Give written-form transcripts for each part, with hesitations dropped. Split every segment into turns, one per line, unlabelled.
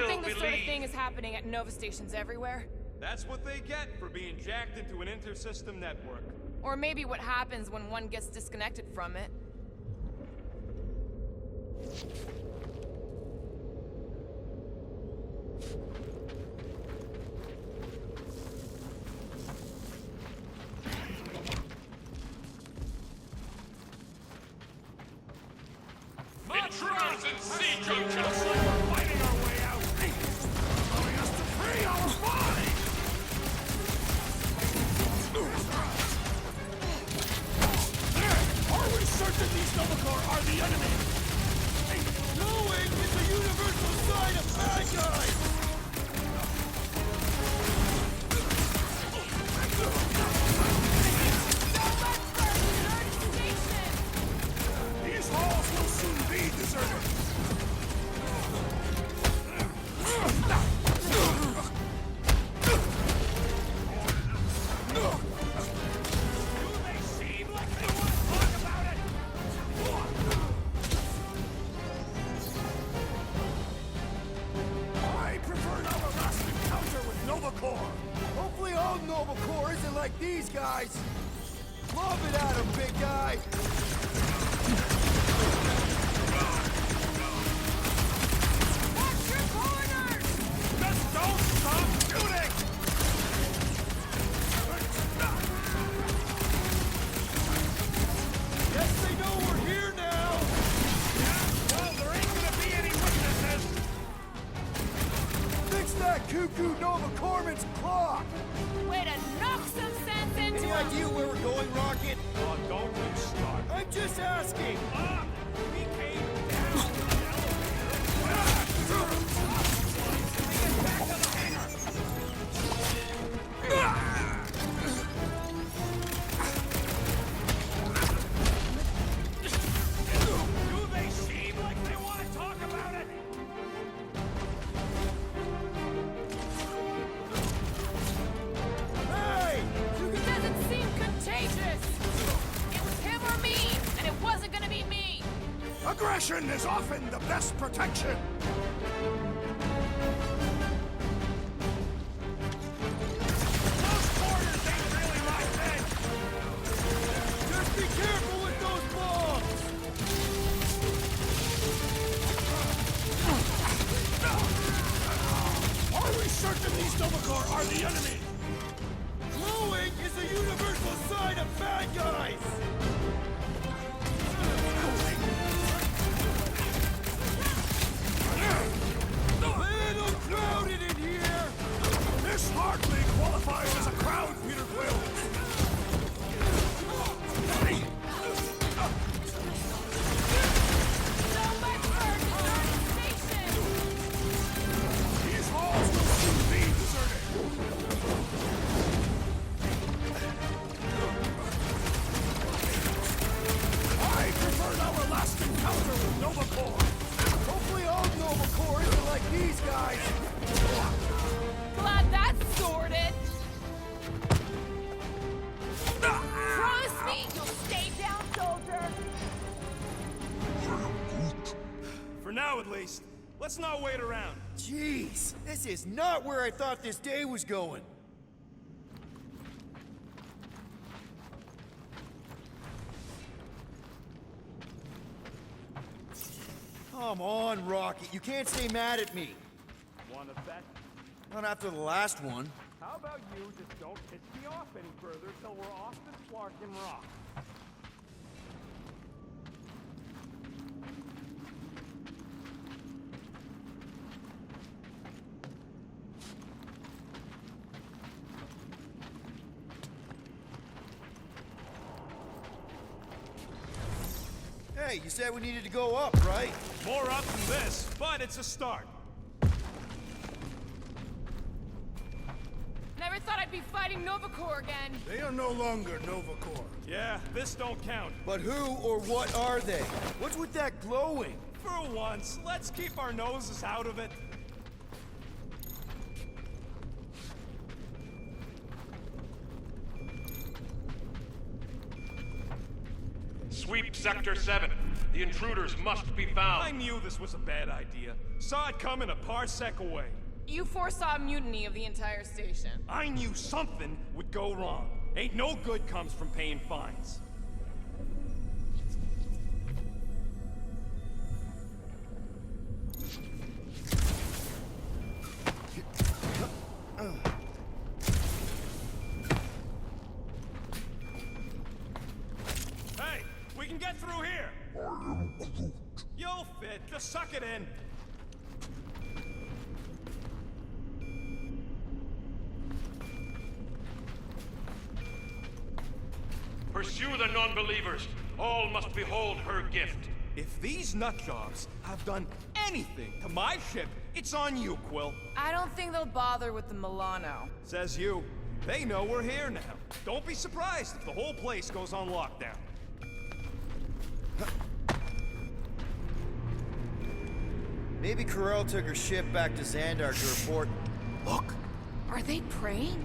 don't think this sort of thing is happening at Nova stations everywhere?
That's what they get for being jacked into an inter-system network.
Or maybe what happens when one gets disconnected from it.
Intruders in siege of Chelsea! We're fighting our way out! Allowing us to free our body! Are we certain these Novacore are the enemy? Knowing is the universal sign of bad guys! These halls will soon be deserted! Do they seem like they want to talk about it? I preferred our last encounter with Novacore.
Hopefully all Novacore isn't like these guys. Lob it at him, big guy.
Watch your corners!
Just don't stop shooting!
Guess they know we're here now.
Well, there ain't gonna be any witnesses.
Fix that cuckoo Novacoreman's clock.
Way to knock some sense into
Any
him!
idea where we're going, Rocket?
Oh, don't you start.
I'm just asking.
We came down the
Do they seem like they want to talk about it?
Hey!
It doesn't seem contagious! It was him or me, and it wasn't gonna be me!
Aggression is often the best protection. Those corners ain't really my thing.
Just be careful with those bombs!
Are we certain these Novacore are the enemy?
Glowing is a universal sign of bad guys! Little crowded in here!
This hardly qualifies as a crowd, Peter Quill.
So much for deserted station!
These halls will soon be deserted. I preferred our last encounter with Novacore.
Hopefully all Novacore isn't like these guys!
Glad that's sorted! Promise me you'll stay down, soldier!
For now, at least. Let's not wait around.
Jeez, this is not where I thought this day was going. Come on, Rocket. You can't stay mad at me.
Want to bet?
Not after the last one.
How about you just don't piss me off any further till we're off this Slarkin Rock?
Hey, you said we needed to go up, right?
More up than this, but it's a start.
Never thought I'd be fighting Novacore again.
They are no longer Novacore.
Yeah, this don't count.
But who or what are they? What's with that glowing?
For once, let's keep our noses out of it.
Sweep Sector 7.
The intruders must be
I
found.
knew this was a bad idea. Saw it coming a parsec away.
You foresaw a mutiny of the entire station.
I knew something would go wrong. Ain't no good comes from paying fines. Hey, we can get through here. I am Groot. You'll fit. Just suck it in.
Pursue the non-believers. All must behold her gift.
If these nutjobs have done anything to my ship, it's on you, Quill.
I don't think they'll bother with the Milano.
Says you. They know we're here now. Don't be surprised if the whole place goes on lockdown.
Maybe Corel took her ship back to Xandar to report. Look!
Are they praying?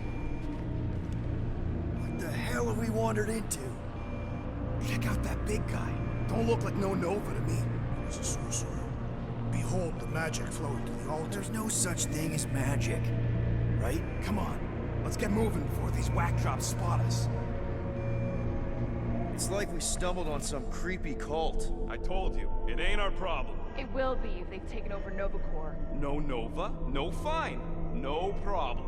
What the hell have we wandered into?
Check out that big guy. Don't look like no Nova to me.
He's a sorcerer. Behold the magic flowing to the altar.
There's no such thing as magic, right?
Come on. Let's get moving before these whack jobs spot us.
It's like we stumbled on some creepy cult.
I told you, it ain't our problem.
It will be if they've taken over Novacore.
No Nova, no fine. No problem.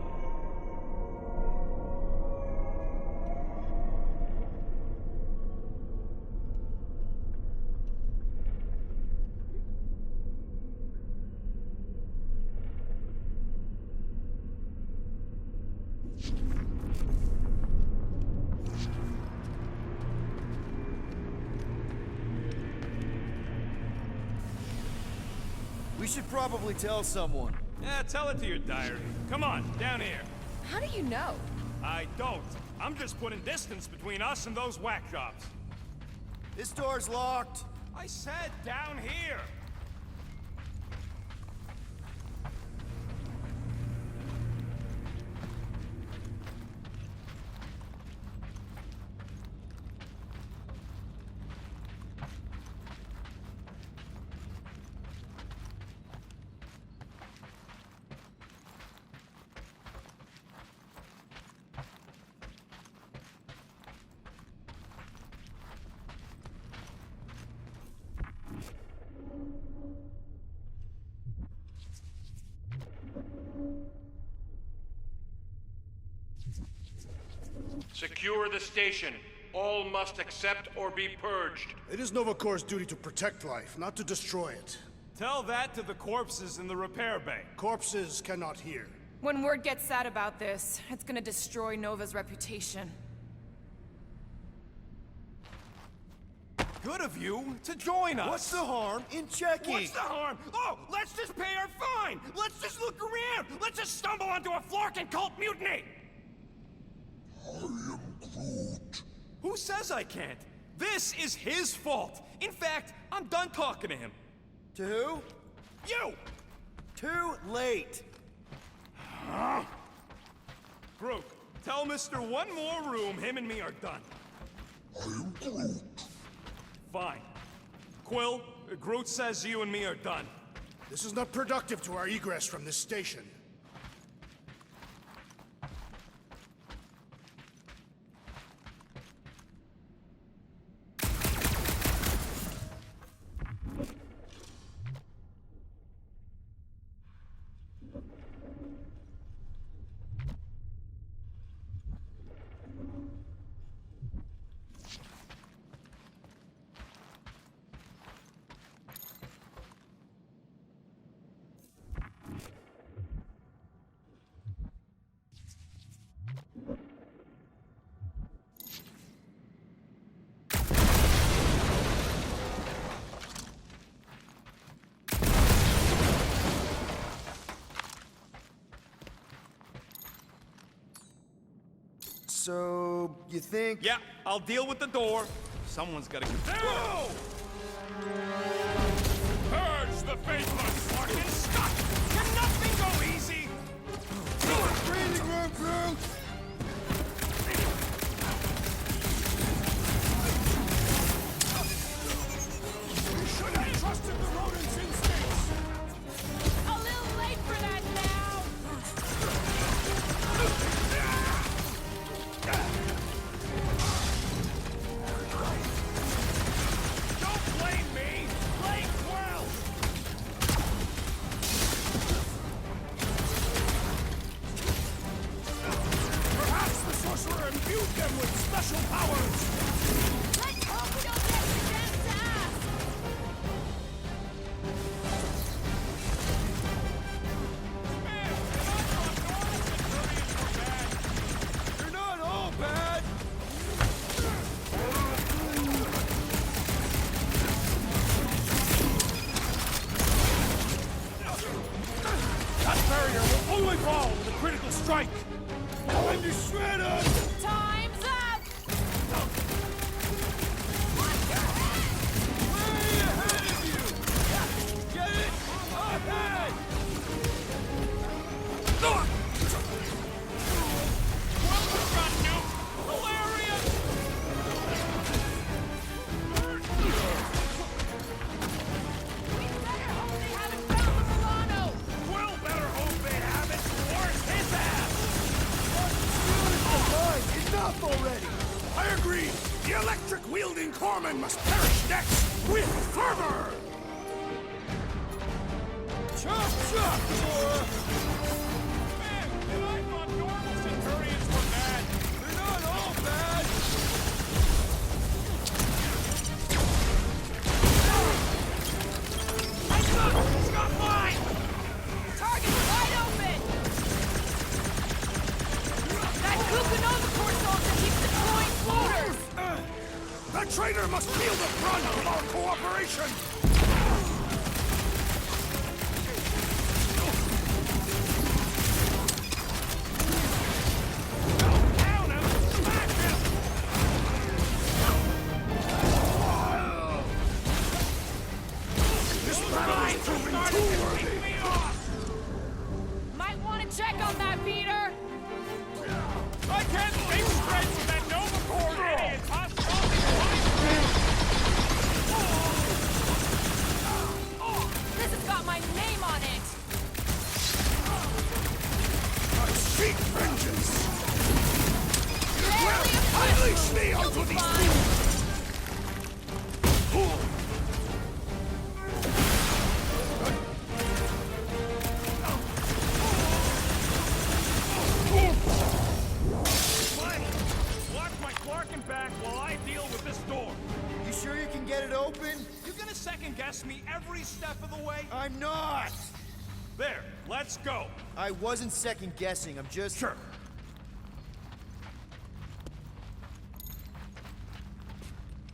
We should probably tell someone.
Yeah, tell it to your diary. Come on, down here.
How do you know?
I don't. I'm just putting distance between us and those whack jobs.
This door's locked.
I said down here.
Secure the station. All must accept or be purged.
It is Novacore's duty to protect life, not to destroy it.
Tell that to the corpses in the repair bay.
Corpses cannot hear.
When word gets out about this, it's gonna destroy Nova's reputation.
Good of you to join us.
What's the harm in checking?
What's the harm? Oh, let's just pay our fine. Let's just look around. Let's just stumble onto a Flarkin cult mutiny. I am Groot. Who says I can't? This is his fault. In fact, I'm done talking to him.
To who?
You!
Too late.
Groot, tell Mr. One more room him and me are done. I am Groot. Fine. Quill, Groot says you and me are done.
This is not productive to our egress from this station.
So, you think?
Yeah, I'll deal with the door. Someone's gotta get there. Whoa!
Purge the faithless!
Fucking stuck! Can nothing go easy?
Breathing room, Groot!
imbue them with special powers!
Let's hope we don't get condensed to ass!
They're not all bad! That barrier will only fall with a critical strike! Time to shred us!
Time's up!
Way ahead of you! Get it? Ahead!
Well done, Nuke! Hilarious!
We better hope they haven't found the Milano!
Well, better hope they haven't. Where's his ass?
Enough already!
I agree! The electric-wielding corpsman must perish next with fervor! Chop, chop, Thor!
Man, and I thought normal Centurions were bad.
They're not all bad!
He's got mine!
Target's wide open! That Kukunova Corps soldier keeps deploying floaters!
The traitor must feel the brunt of our cooperation!
Down him! Smash him!
This battle is proving too worthy!
Me off!
Might want to check on that, Peter!
I can't think straight with that Nova Corps idiot!
This has got my name on it!
I seek vengeance!
Barely a
Unleash me
You'll
onto
be
these
fine.
Mike, watch my Clarkin back while I deal with this door.
You sure you can get it open?
You gonna second-guess me every step of the way?
I'm not!
There, let's go.
I wasn't second guessing, I'm just...
Sure.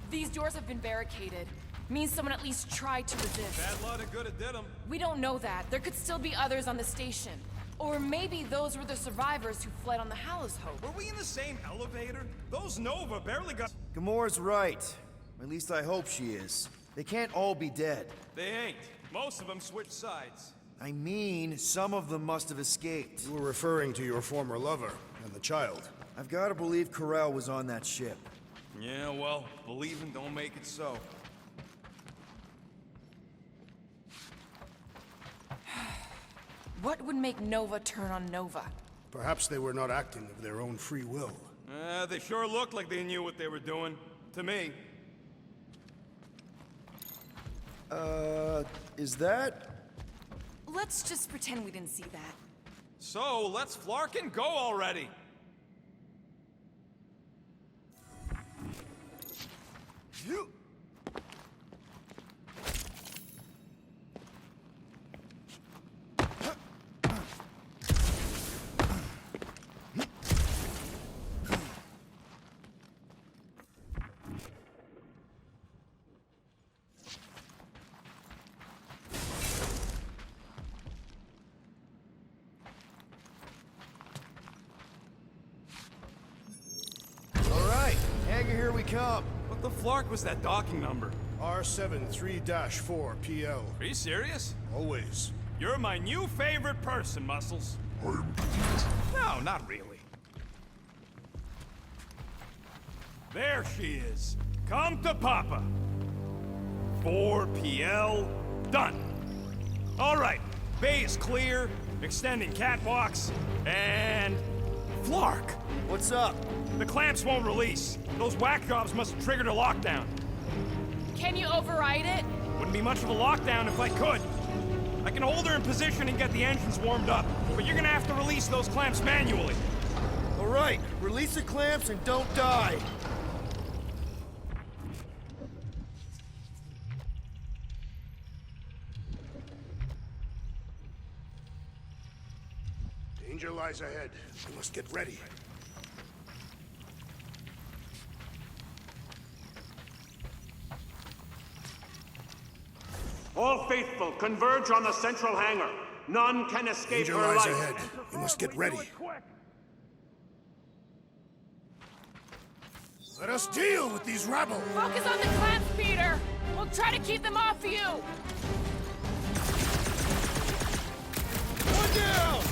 These doors have been barricaded. Means someone at least tried to resist.
Bad lot of good it did 'em.
We don't know that. There could still be others on the station. Or maybe those were the survivors who fled on the Hallows Hope.
Were we in the same elevator? Those Nova barely got...
Gamora's right. At least I hope she is. They can't all be dead.
They ain't. Most of them switched sides.
I mean, some of them must have escaped.
You were referring to your former lover and the child.
I've got to believe Corel was on that ship.
Yeah, well, believing don't make it so.
What would make Nova turn on Nova?
Perhaps they were not acting of their own free will.
They sure looked like they knew what they were doing. To me.
Is that?
Let's just pretend we didn't see that.
So, let's Flarkin go already! You...
Here we come.
What the flark was that docking number?
R73-4 PL.
Are you serious?
Always.
You're my new favorite person, Muscles.
No, not really.
There she is. Come to Papa. 4 PL, done. All right, bay is clear, extending catwalks, and... Flark!
What's up?
The clamps won't release. Those whack jobs must have triggered a lockdown.
Can you override it?
Wouldn't be much of a lockdown if I could. I can hold her in position and get the engines warmed up, but you're gonna have to release those clamps manually.
All right, Release the clamps and don't die!
Danger lies ahead. We must get ready.
All faithful, converge on the central hangar. None can escape
Danger
her
lies
life.
ahead. We must get ready. Let us deal with these rabble!
Focus on the clamps, Peter! We'll try to keep them off you!
One down!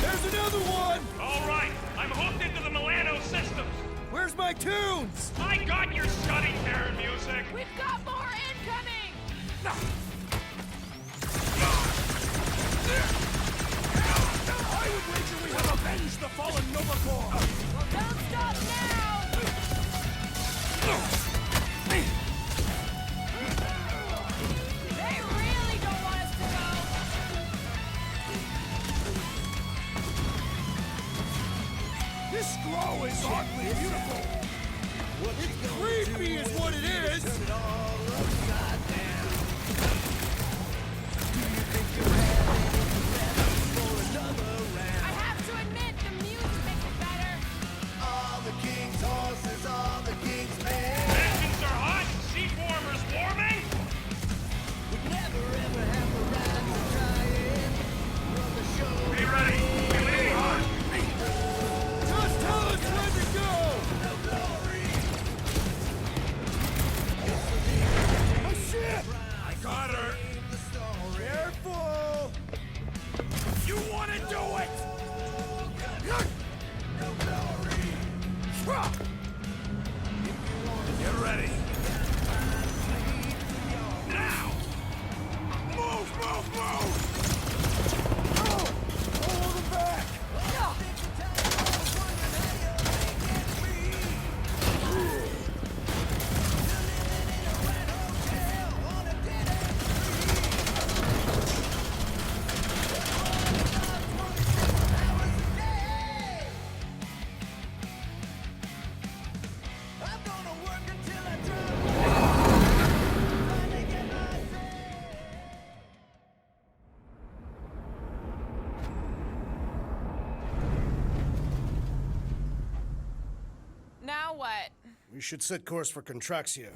There's another one!
All right, I'm hooked into the Milano systems.
Where's my tunes?
I got your shutting Karen music.
We've got more incoming!
I would wager we have avenged the fallen Nova Corps!
Well, don't stop now! They really don't want us to go!
This glow is oddly beautiful!
It's creepy is what it is!
I have to admit, the music makes it better.
All the king's horses, all the king's men.
Engines are hot, seat warmers warming. Be ready. Be leading on.
Just tell us when to go! Oh shit!
I got her!
Careful!
You wanna do it? Get ready. Now! Move, move, move!
Hold him back!
Now what?
We should set course for Contraxia.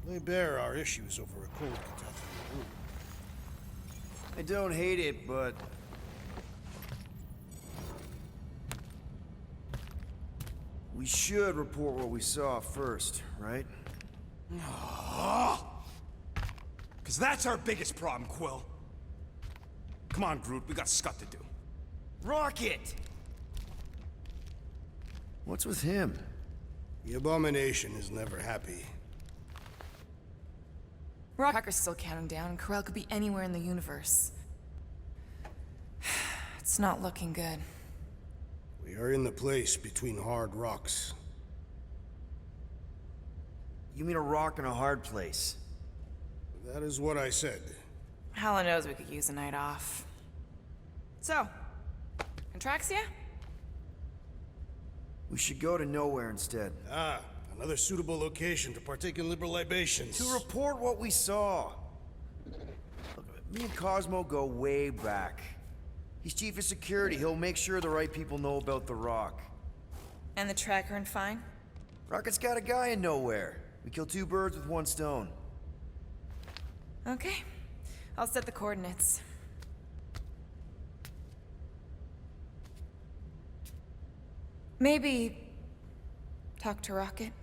Lay bare our issues over a cold catastrophe.
I don't hate it, but... we should report what we saw first, right?
Because that's our biggest problem, Quill. Come on, Groot, we got scut to do.
Rocket! What's with him?
The Abomination is never happy.
Rocker's still counting down, and Corel could be anywhere in the universe. It's not looking good.
We are in the place between hard rocks.
You mean a rock in a hard place?
That is what I said.
Hella knows we could use a night off. So, Contraxia?
We should go to nowhere instead.
Ah, another suitable location to partake in liberal libations.
To report what we saw. Look, me and Cosmo go way back. He's chief of security. He'll make sure the right people know about the rock.
And the tracker and fine?
Rocket's got a guy in nowhere. We kill two birds with one stone.
Okay. I'll set the coordinates. Maybe talk to Rocket.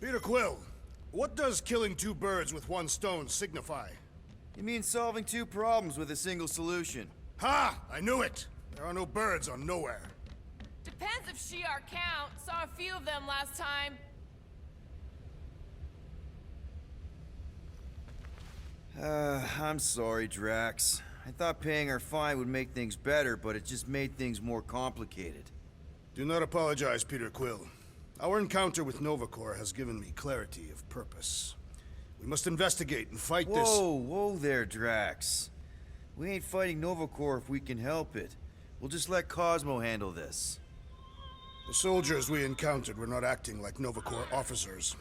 Peter Quill, what does killing two birds with one stone signify?
You mean solving two problems with a single solution?
Ha! I knew it! There are no birds on nowhere.
Depends if Shi'ar count. Saw a few of them last time.
I'm sorry, Drax. I thought paying our fine would make things better, but it just made things more complicated.
Do not apologize, Peter Quill. Our encounter with Nova Corps has given me clarity of purpose. We must investigate and fight this—
Whoa there, Drax. We ain't fighting Nova Corps if we can help it. We'll just let Cosmo handle this.
The soldiers we encountered were not acting like Nova Corps officers.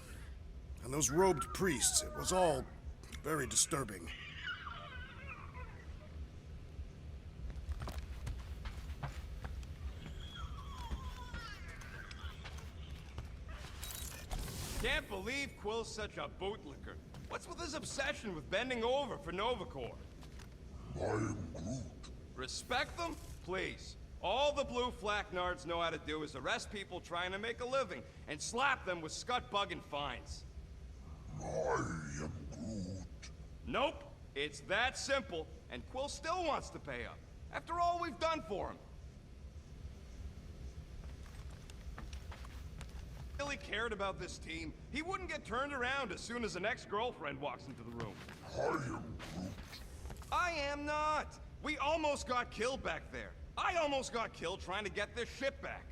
And those robed priests, it was all very disturbing.
Can't believe Quill's such a bootlicker. What's with his obsession with bending over for Nova Corps?
I am Groot.
Respect them? Please. All the blue flak nards know how to do is arrest people trying to make a living and slap them with scut-bug and fines.
I am Groot.
Nope. It's that simple, and Quill still wants to pay up. After all we've done for him. Really cared about this team, he wouldn't get turned around as soon as an ex-girlfriend walks into the room.
I am Groot.
I am not! We almost got killed back there. I almost got killed trying to get this ship back.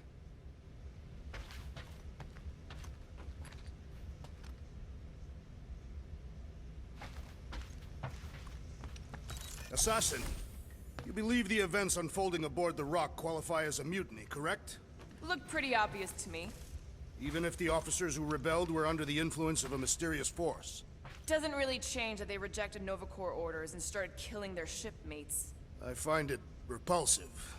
Assassin, you believe the events unfolding aboard the Rock qualify as a mutiny, correct?
Looked pretty obvious to me.
Even if the officers who rebelled were under the influence of a mysterious force?
Doesn't really change that they rejected Nova Corps orders and started killing their shipmates.
I find it repulsive.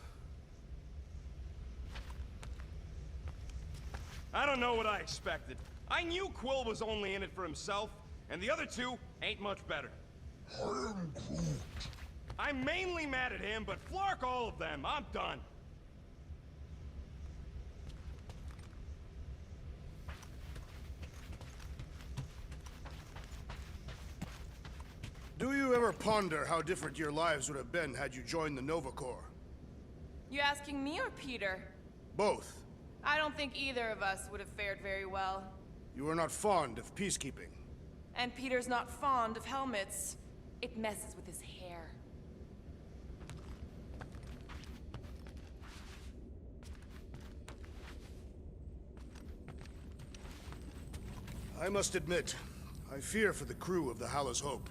I don't know what I expected. I knew Quill was only in it for himself, and the other two ain't much better.
I am Groot.
I'm mainly mad at him, but flark all of them. I'm done.
Do you ever ponder how different your lives would have been had you joined the Nova Corps?
You asking me or Peter?
Both.
I don't think either of us would have fared very well.
You are not fond of peacekeeping.
And Peter's not fond of helmets. It messes with his hair.
I must admit, I fear for the crew of the Hala's Hope.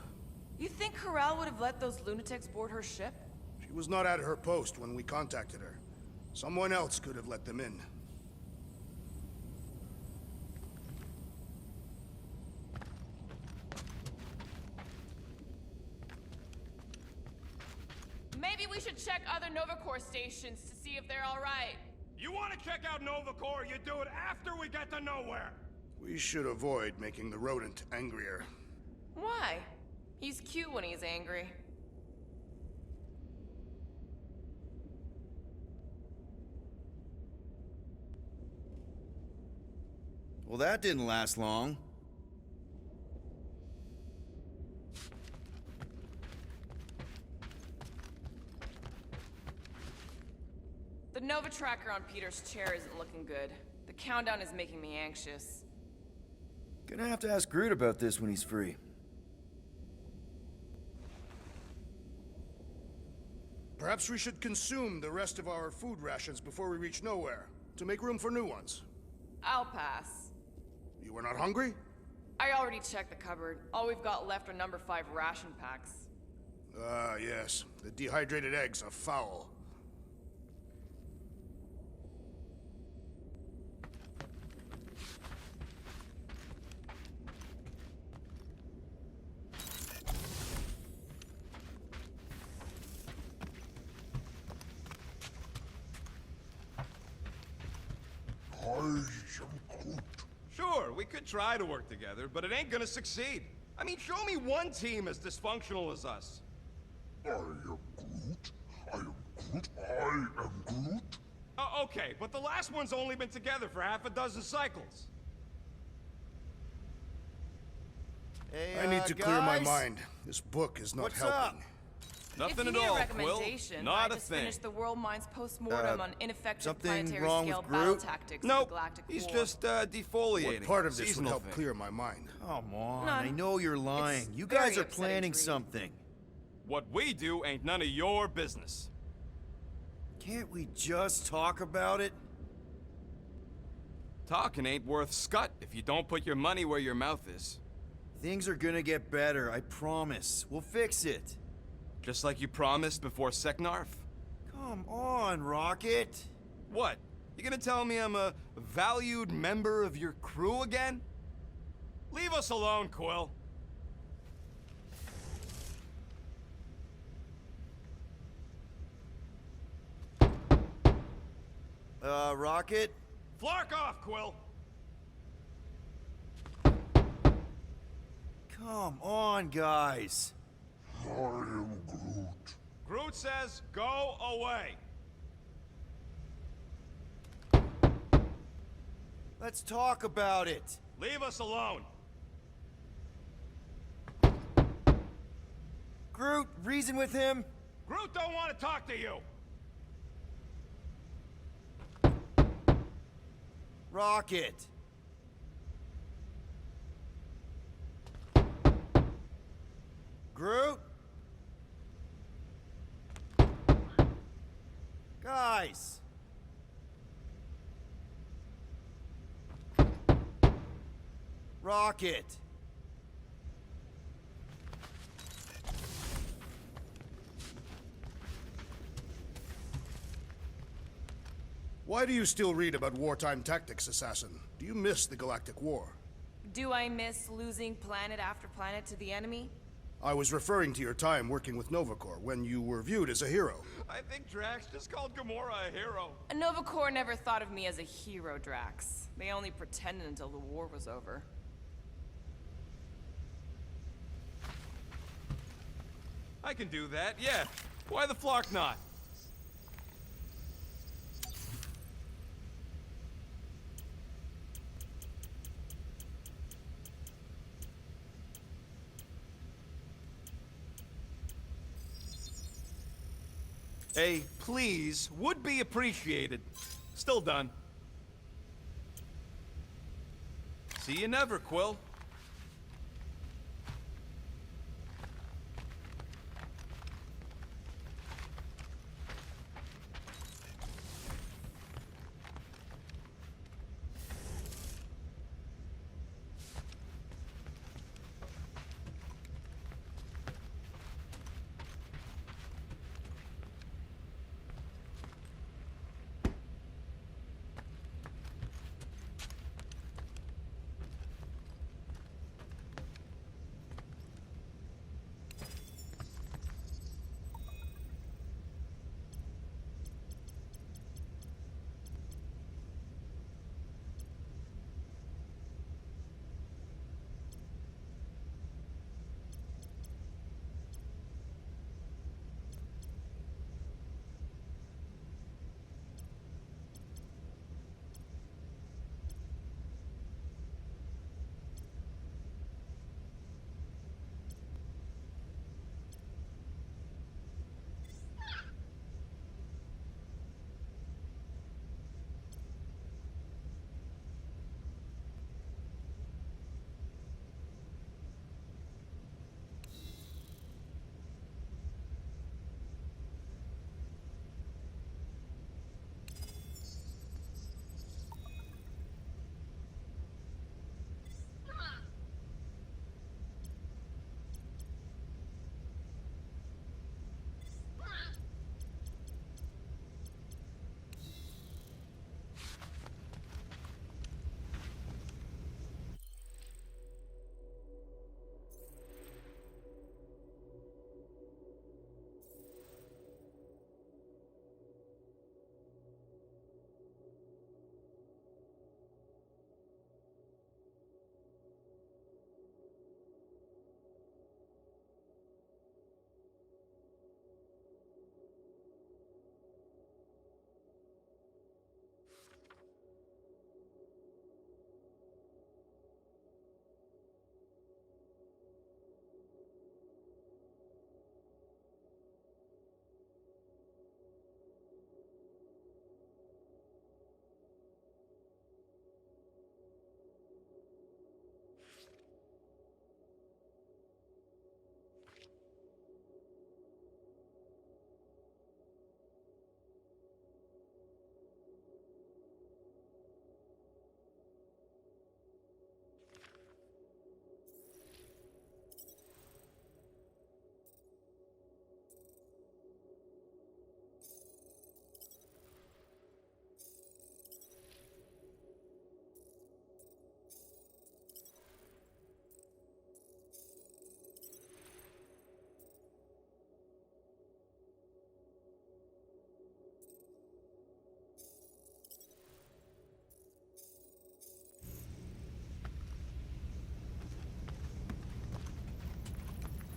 You think Corel would have let those lunatics board her ship?
She was not at her post when we contacted her. Someone else could have let them in.
Maybe we should check other Nova Corps stations to see if they're all right.
You want to check out Nova Corps, you do it after we get to nowhere.
We should avoid making the rodent angrier.
Why? He's cute when he's angry.
Well, that didn't last long.
The Nova tracker on Peter's chair isn't looking good. The countdown is making me anxious.
Gonna have to ask Groot about this when he's free.
Perhaps we should consume the rest of our food rations before we reach nowhere, to make room for new ones.
I'll pass.
You were not hungry?
I already checked the cupboard. All we've got left are number 5 ration packs.
Ah, yes. The dehydrated eggs are foul.
I am Groot.
Sure, we could try to work together, but it ain't gonna succeed. I mean, show me one team as dysfunctional as us.
I am Groot. I am Groot. I am Groot.
Okay, but the last one's only been together for half a dozen cycles.
Hey,
I need to clear my
guys?
mind. This book is not
What's
helping.
up?
If
Nothing
you
at
need
all,
a
Quill.
recommendation,
Not
I
a
just
thing.
finished the World Mind's post-mortem on ineffective
something
planetary
wrong
scale
with
battle
Groot?
tactics of
Nope.
the Galactic
He's
War.
just defoliating.
What part of this would
Seasonal
help
thing.
clear my mind?
Come on,
None.
I know you're lying.
It's
You guys
very
are
upsetting
planning
to read.
something.
What we do ain't none of your business.
Can't we just talk about it?
Talking ain't worth scut if you don't put your money where your mouth is.
Things are gonna get better, I promise. We'll fix it.
Just like you promised before Seknarf.
Come on, Rocket.
What? You gonna tell me I'm a valued member of your crew again? Leave us alone, Quill.
Rocket?
Flark off, Quill.
Come on, guys.
I am Groot.
Groot says go away.
Let's talk about it.
Leave us alone.
Groot, reason with him?
Groot don't want to talk to you.
Rocket. Groot? Guys. Rocket.
Why do you still read about wartime tactics, Assassin? Do you miss the Galactic War?
Do I miss losing planet after planet to the enemy?
I was referring to your time working with Nova Corps when you were viewed as a hero.
I think Drax just called Gamora a hero.
Nova Corps never thought of me as a hero, Drax. They only pretended until the war was over.
I can do that, yeah. Why the Flark not? A please would be appreciated. Still done. See you never, Quill.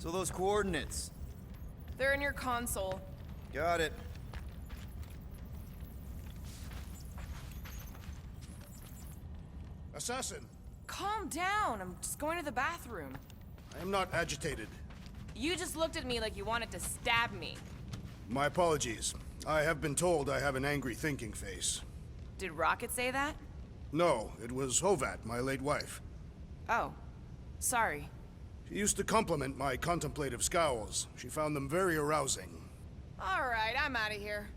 So those coordinates.
They're in your console.
Got it.
Assassin,
Calm down. I'm just going to the bathroom.
I am not agitated.
You just looked at me like you wanted to stab me.
My apologies. I have been told I have an angry thinking face.
Did Rocket say that?
No, it was Hovat, my late wife.
Oh. Sorry.
She used to compliment my contemplative scowls. She found them very arousing.
Alright, I'm out of here.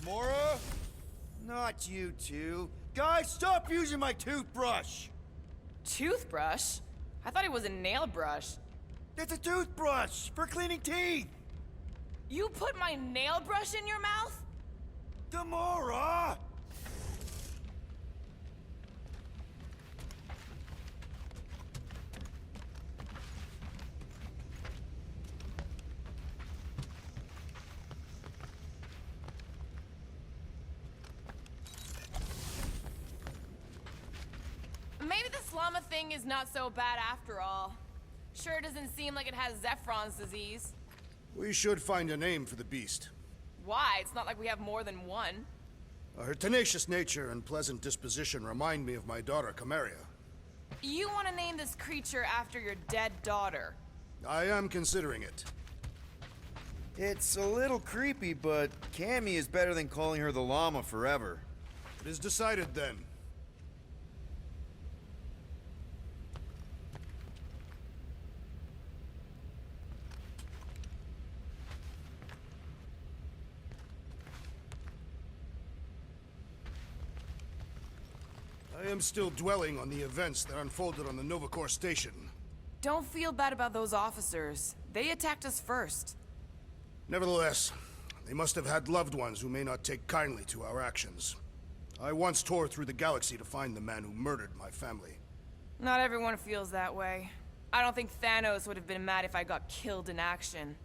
Gamora? Not you two. Guys, stop using my toothbrush!
Toothbrush? I thought it was a nail brush.
It's a toothbrush for cleaning teeth!
You put my nail brush in your mouth?
Gamora!
Maybe this llama thing is not so bad after all. Sure doesn't seem like it has Zephron's disease.
We should find a name for the beast.
Why? It's not like we have more than one.
Her tenacious nature and pleasant disposition remind me of my daughter, Cameria.
You want to name this creature after your dead daughter.
I am considering it.
It's a little creepy, but Cammy is better than calling her the llama forever.
It is decided then. I am still dwelling on the events that unfolded on the Novacor station.
Don't feel bad about those officers. They attacked us first.
Nevertheless, they must have had loved ones who may not take kindly to our actions. I once tore through the galaxy to find the man who murdered my family.
Not everyone feels that way. I don't think Thanos would have been mad if I got killed in action.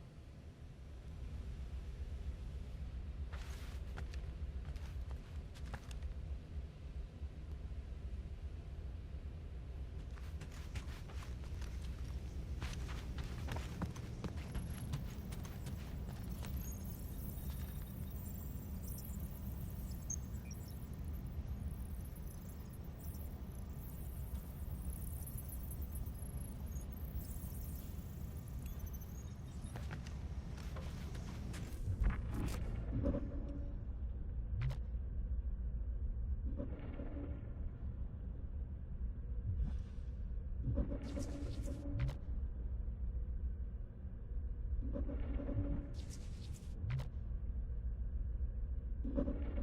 You